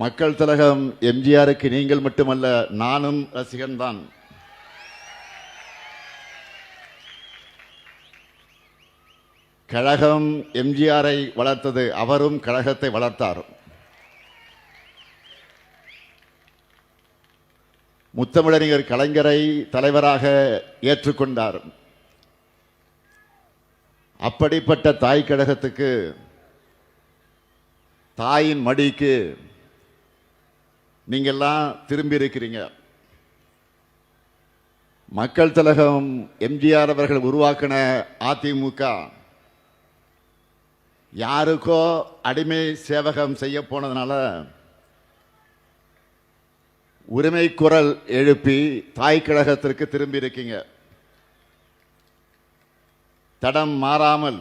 மக்கள் திலகம் எம்ஜிஆருக்கு நீங்கள் மட்டுமல்ல, நானும் ரசிகன் தான். கழகம் எம்ஜிஆரை வளர்த்தது, அவரும் கழகத்தை வளர்த்தார். முத்தமிழறிஞர் கலைஞரை தலைவராக ஏற்றுக்கொண்டார். அப்படிப்பட்ட தாய் கழகத்துக்கு, தாயின் மடிக்கு நீங்கெல்லாம் திரும்பி இருக்கிறீங்க. மக்கள் திலகம் எம்ஜிஆர் அவர்கள் உருவாக்கின அதிமுக யாருக்கோ அடிமை சேவகம் செய்ய போனதுனால உரிமை குரல் எழுப்பி தாய் கழகத்திற்கு திரும்பி இருக்கீங்க. தடம் மாறாமல்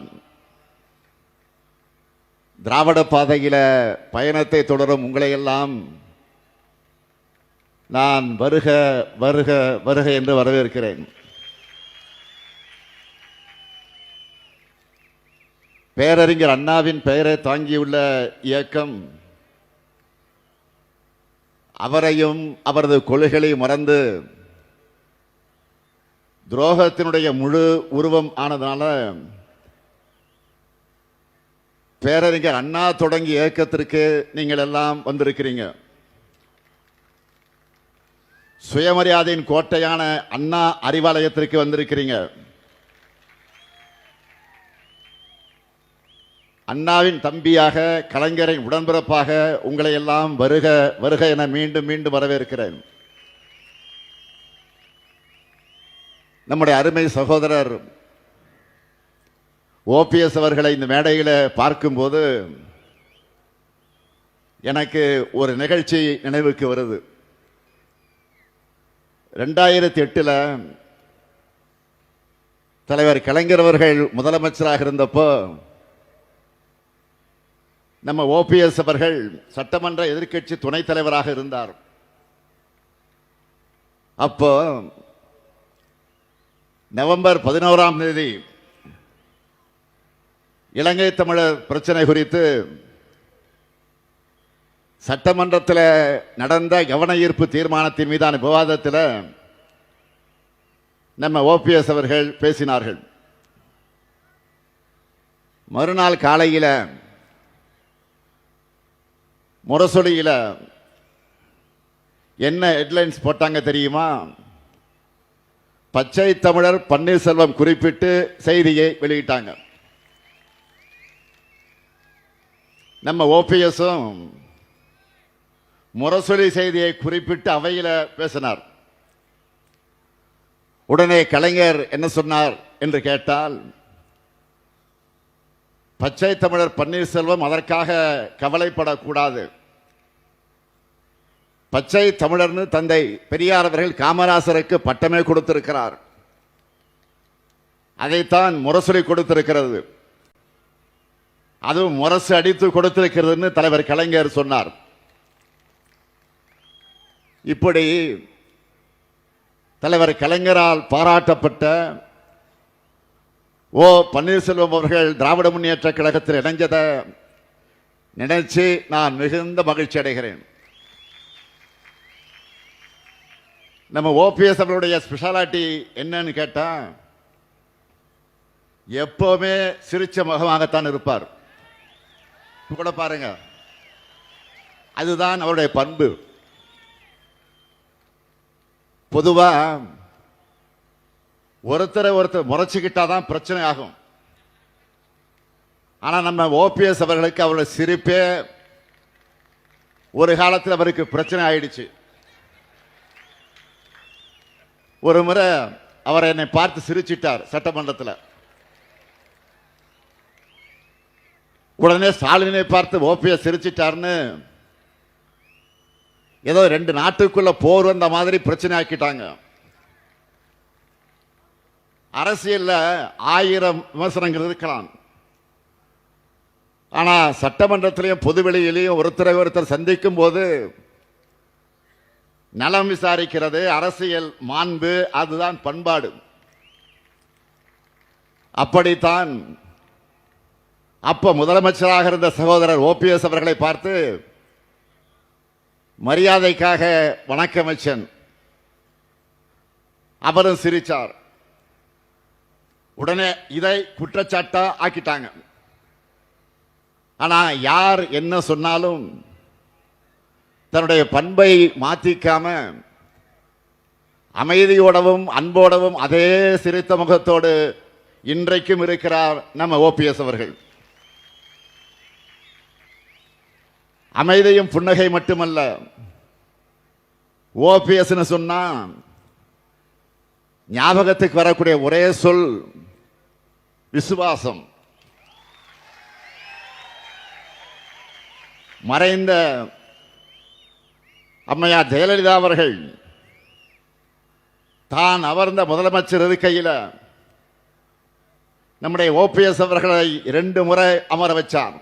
திராவிட பாதையில பயணத்தை தொடரும் உங்களையெல்லாம் நான் வருக வருக வருக என்று வரவேற்கிறேன். பேரறிஞர் அண்ணாவின் பெயரை தாங்கியுள்ள இயக்கம் அவரையும் அவரது கொள்கைகளையும் மறந்து துரோகத்தினுடைய முழு உருவம் ஆனதுனால பேரறிஞர் அண்ணா தொடங்கிய இயக்கத்திற்கு நீங்கள் எல்லாம் வந்திருக்கிறீங்க. சுயமரியாதையின் கோட்டையான அண்ணா அறிவாலயத்திற்கு வந்திருக்கிறீங்க. அண்ணாவின் தம்பியாக, கலைஞரின் உடன்பிறப்பாக உங்களை எல்லாம் வருக வருக என மீண்டும் மீண்டும் வரவேற்கிறேன். நம்முடைய அருமை சகோதரர் ஓபிஎஸ் அவர்களை இந்த மேடையில் பார்க்கும்போது எனக்கு ஒரு நிகழ்ச்சி நினைவுக்கு வருது. 2008 தலைவர் கலைஞர் அவர்கள் முதலமைச்சராக இருந்தப்போ நம்ம ஓபிஎஸ் அவர்கள் சட்டமன்ற எதிர்க்கட்சி துணைத் தலைவராக இருந்தார். அப்போ நவம்பர் 11ஆம் தேதி இலங்கை தமிழர் பிரச்சனை குறித்து சட்டமன்றத்தில் நடந்த கவன ஈர்ப்பு தீர்மானத்தின் மீதான விவாதத்தில் நம்ம ஓபிஎஸ் அவர்கள் பேசினார்கள். மறுநாள் காலையில் முரசொலியில் என்ன ஹெட்லைன்ஸ் போட்டாங்க தெரியுமா? பச்சை தமிழர் பன்னீர்செல்வம் குறிப்பிட்டு செய்தியை வெளியிட்டாங்க. நம்ம ஓபிஎஸும் முரசொலி செய்தியை குறிப்பிட்டு அவையில் பேசினார். உடனே கலைஞர் என்ன சொன்னார் என்று கேட்டால், பச்சை தமிழர் பன்னீர்செல்வம் அதற்காக கவலைப்படக்கூடாது. பச்சை தமிழர்னு தந்தை பெரியார் அவர்கள் காமராசருக்கு பட்டமே கொடுத்திருக்கிறார். அதைத்தான் முரசொலி கொடுத்திருக்கிறது. அதுவும் முரசு அடித்து கொடுத்திருக்கிறதுன்னு தலைவர் கலைஞர் சொன்னார். இப்படி தலைவர் கலைஞரால் பாராட்டப்பட்ட ஓ பன்னீர்செல்வம் அவர்கள் திராவிட முன்னேற்ற கழகத்தில் இணைஞ்சதை நினைச்சு நான் மிகுந்த மகிழ்ச்சி அடைகிறேன். நம்ம ஓபிஎஸ் அவர்களுடைய ஸ்பெஷாலிட்டி என்னன்னு கேட்டா, எப்பவுமே சிரிச்ச முகமாகத்தான் இருப்பார். கூட பாருங்க, அதுதான் அவருடைய பண்பு. பொதுவா ஒருத்தரை ஒருத்தர் முறைச்சுக்கிட்டாதான் பிரச்சனை ஆகும். ஆனா நம்ம ஓபிஎஸ் அவர்களுக்கு அவருடைய சிரிப்பே ஒரு காலத்தில் அவருக்கு பிரச்சனை ஆயிடுச்சு. ஒரு முறை அவர் என்னை பார்த்து சிரிச்சிட்டார் சட்டமன்றத்தில். உடனே ஸ்டாலினை பார்த்து ஓபிஎஸ் சிரிச்சிட்டார்னு ஏதோ 2 நாட்டுக்குள்ள போர் வந்த மாதிரி பிரச்சனை ஆக்கிட்டாங்க. அரசியல்ல 1000 விமர்சனங்கள் இருக்கலாம். ஆனா சட்டமன்றத்திலையும் பொதுவெளியிலையும் ஒருத்தரை ஒருத்தர் சந்திக்கும் போது நலம் விசாரிக்கிறது அரசியல் மாண்பு, அதுதான் பண்பாடு. அப்படித்தான் அப்ப முதலமைச்சராக இருந்த சகோதரர் ஓபிஎஸ் அவர்களை பார்த்து மரியாதைக்காக வணக்கம் வச்சன். அவரும் சிரிச்சார். உடனே இதை குற்றச்சாட்டா ஆக்கிட்டாங்க. ஆனா யார் என்ன சொன்னாலும் தன்னுடைய பண்பை மாற்றிக்காம அமைதியோடவும் அன்போடவும் அதே சிரித்த முகத்தோடு இன்றைக்கும் இருக்கிறார் நம்ம ஓபிஎஸ் அவர்கள். அமைதியும் புன்னகை மட்டுமல்ல, ஓபிஎஸ் சொன்னா ஞாபகத்துக்கு வரக்கூடிய ஒரே சொல் விசுவாசம். மறைந்த அம்மையார் ஜெயலலிதா அவர்கள் தான் அமர்ந்த முதலமைச்சர் இருக்கையில் நம்முடைய ஓபிஎஸ் அவர்களை 2 முறை அமர வச்சார்.